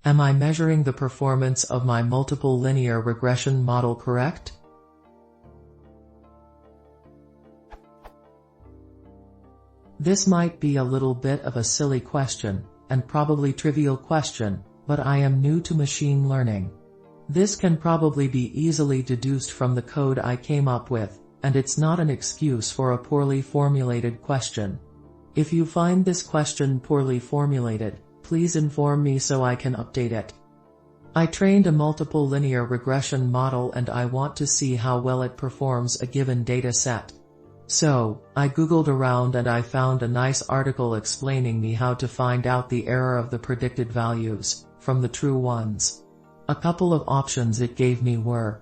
Am I measuring the performance of my multiple linear regression model correct? This might be a little bit of a silly question, and probably trivial question, but I am new to machine learning. This can probably be easily deduced from the code I came up with, and it's not an excuse for a poorly formulated question. If you find this question poorly formulated, please inform me so I can update it. I trained a multiple linear regression model and I want to see how well it performs a given data set. So, I googled around and I found a nice article explaining me how to find out the error of the predicted values from the true ones. A couple of options it gave me were: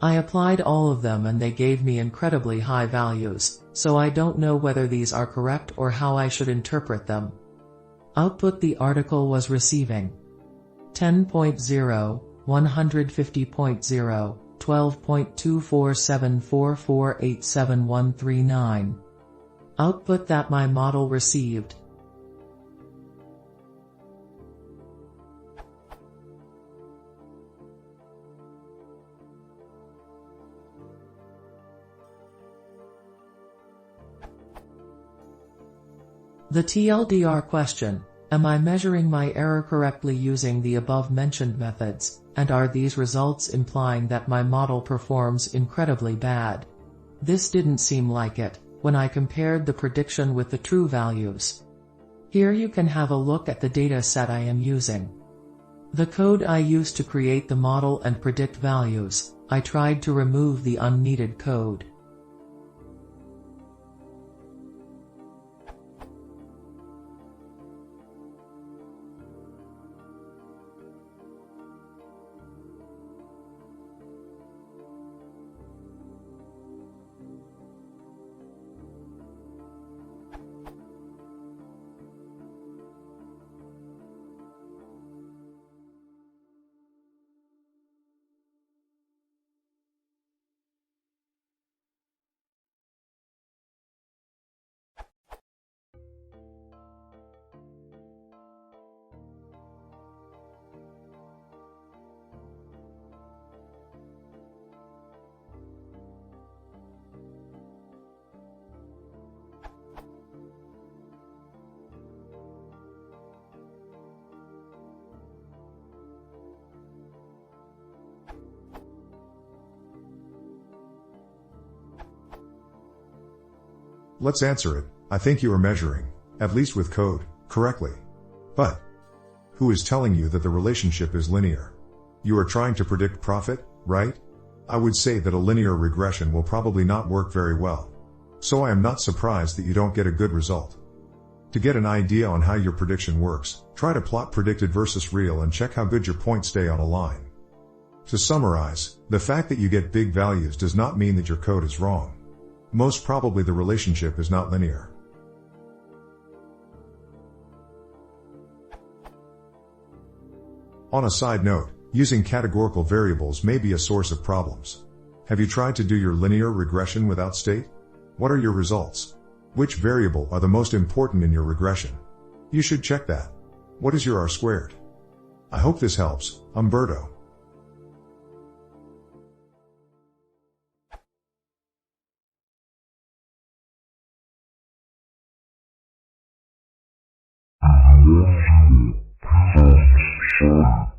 I applied all of them and they gave me incredibly high values, so I don't know whether these are correct or how I should interpret them. Output: the article was receiving 10.0, 150.0, 12.24744871139. Output that my model received. The TLDR question: am I measuring my error correctly using the above-mentioned methods, and are these results implying that my model performs incredibly bad? This didn't seem like it, when I compared the prediction with the true values. Here you can have a look at the data set I am using. The code I used to create the model and predict values, I tried to remove the unneeded code. Let's answer it. I think you are measuring, at least with code, correctly. But who is telling you that the relationship is linear? You are trying to predict profit, right? I would say that a linear regression will probably not work very well. So I am not surprised that you don't get a good result. To get an idea on how your prediction works, try to plot predicted versus real and check how good your points stay on a line. To summarize, the fact that you get big values does not mean that your code is wrong. Most probably the relationship is not linear. On a side note, using categorical variables may be a source of problems. Have you tried to do your linear regression without state? What are your results? Which variable are the most important in your regression? You should check that. What is your R-squared? I hope this helps. Umberto. Sorry.